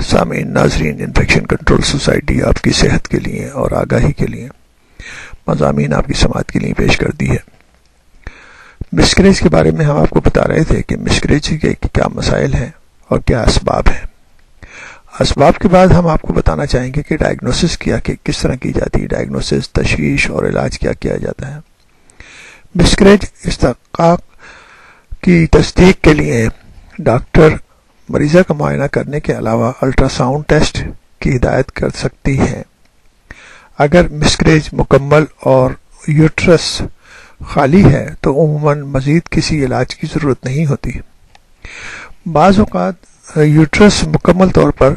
سامعین ناظرین، infection control society آپ کی صحت کے لیے اور آگاہی کے لیے مضامین آپ کی سماعت کے لیے پیش کرتی ہے۔ مسکریج کے بارے میں ہم آپ کو بتا رہے تھے کہ مسکریج کے کیا مسائل ہیں اور کیا اسباب ہیں۔ اسباب کے بعد ہم آپ کو بتانا چاہیں گے کہ ڈائگنوسس کیا کہ کس طرح کی جاتی ہے، ڈائگنوسس، تشخیص اور علاج کیا کیا جاتا ہے۔ مسکریج استحقاق کی تصدیق کے لیے ڈاکٹر مریضہ کا معائنہ کرنے کے علاوہ الٹرا ساؤنڈ ٹیسٹ کی ہدایت کر سکتی ہے۔ اگر مسکریج مکمل اور یوٹرس خالی ہے تو عموماً مزید کسی علاج کی ضرورت نہیں ہوتی۔ بعض اوقات یوٹرس مکمل طور پر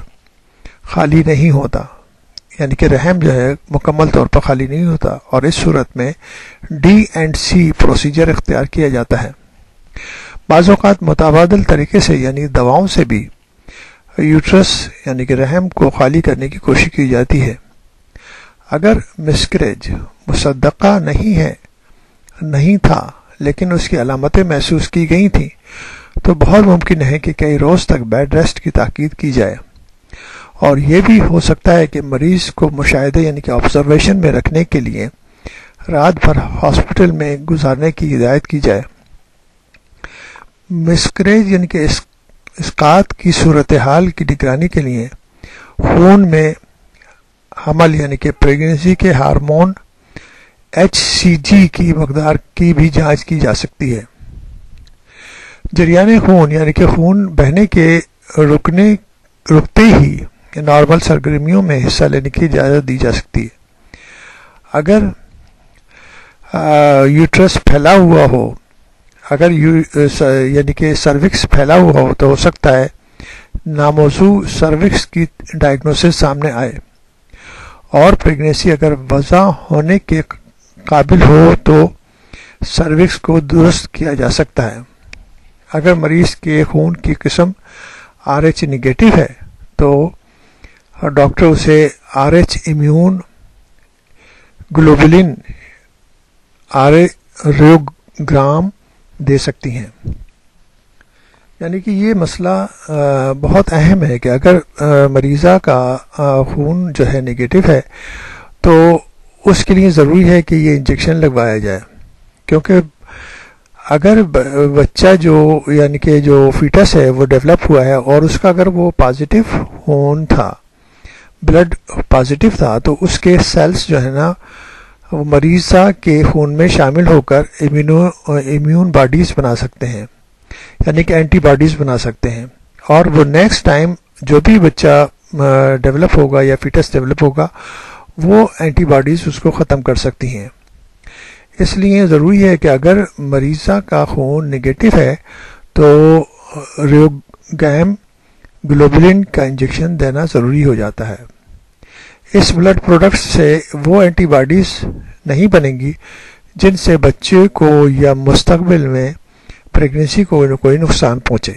خالی نہیں ہوتا، یعنی کہ رحم جو ہے مکمل طور پر خالی نہیں ہوتا، اور اس صورت میں D&C پروسیجر اختیار کیا جاتا ہے۔ بعض اوقات متبادل طریقے سے یعنی دواؤں سے بھی یوٹرس یعنی کہ رحم کو خالی کرنے کی کوشش کی جاتی ہے۔ اگر مسکریج مصدقہ نہیں تھا لیکن اس کی علامتیں محسوس کی گئی تھیں تو بہت ممکن ہے کہ کئی روز تک بیڈ ریسٹ کی تاکید کی جائے، اور یہ بھی ہو سکتا ہے کہ مریض کو مشاہدے یعنی کہ آبزرویشن میں رکھنے کے لیے رات بھر ہاسپٹل میں گزارنے کی ہدایت کی جائے۔ مسکریج یعنی کہ اسقاط کی صورتحال کی نگرانی کے لیے خون میں حمل یعنی کہ پریگننسی کے ہارمون HCG کی مقدار کی بھی جانچ کی جا سکتی ہے۔ جریان خون یعنی کہ خون بہنے کے رکتے ہی نارمل سرگرمیوں میں حصہ لینے کی اجازت دی جا سکتی ہے۔ اگر یوٹرس پھیلا ہوا ہو، یعنی کہ سروکس پھیلا ہوا ہو تو ہو سکتا ہے ناموضوع سروکس کی ڈائگنوسس سامنے آئے، اور پریگننسی اگر وضع ہونے کے قابل ہو تو سروکس کو درست کیا جا سکتا ہے۔ اگر مریض کے خون کی قسم RH نگیٹو ہے تو ڈاکٹر اسے RH امیون گلوبولن ریوگرام دے سکتی ہیں۔ یعنی کہ یہ مسئلہ بہت اہم ہے کہ اگر مریضہ کا خون جو ہے نگیٹو ہے تو اس کے لیے ضروری ہے کہ یہ انجیکشن لگوایا جائے، کیونکہ اگر بچہ جو یعنی کہ جو فیٹس ہے وہ ڈیولپ ہوا ہے اور اس کا اگر وہ پازیٹیو خون تھا، بلڈ پازیٹیو تھا، تو اس کے سیلز جو ہے نا وہ مریضہ کے خون میں شامل ہو کر امیون باڈیز بنا سکتے ہیں، یعنی کہ اینٹی باڈیز بنا سکتے ہیں، اور وہ نیکسٹ ٹائم جو بھی بچہ ڈیولپ ہوگا یا فیٹس ڈیولپ ہوگا وہ اینٹی باڈیز اس کو ختم کر سکتی ہیں۔ اس لیے ضروری ہے کہ اگر مریضہ کا خون نگیٹو ہے تو ریوگرام گلوبولن کا انجیکشن دینا ضروری ہو جاتا ہے۔ اس بلڈ پروڈکٹ سے وہ اینٹی باڈیز نہیں بنیں گی جن سے بچے کو یا مستقبل میں پریگننسی کو کوئی نقصان پہنچے۔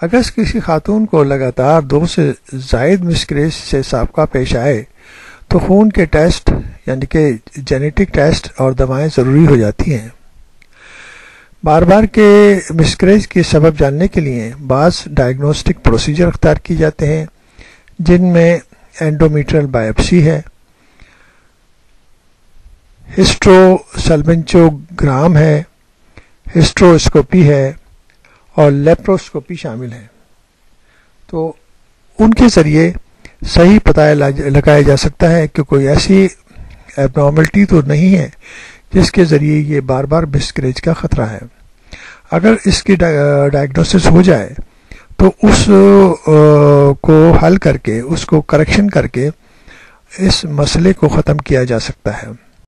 اگر کسی خاتون کو لگاتار 2 سے زائد مسکریج سے سابقہ پیش آئے تو خون کے ٹیسٹ یعنی کہ جینیٹک ٹیسٹ اور دوائیں ضروری ہو جاتی ہیں۔ بار بار کے مسکریج کے سبب جاننے کے لیے بعض ڈائگنوسٹک پروسیجر اختیار کیے جاتے ہیں، جن میں اینڈومیٹریل بائپسی ہے، ہسٹروسلمنچوگرام ہے، ہسٹروسکوپی ہے اور لیپروسکوپی شامل ہیں۔ تو ان کے ذریعے صحیح پتہ لگایا جا سکتا ہے کہ کوئی ایسی ایبنارملٹی تو نہیں ہے جس کے ذریعے یہ بار بار مسکریج کا خطرہ ہے۔ اگر اس کی ڈائگنوسس ہو جائے تو اس کو حل کر کے، اس کو کریکشن کر کے اس مسئلے کو ختم کیا جا سکتا ہے۔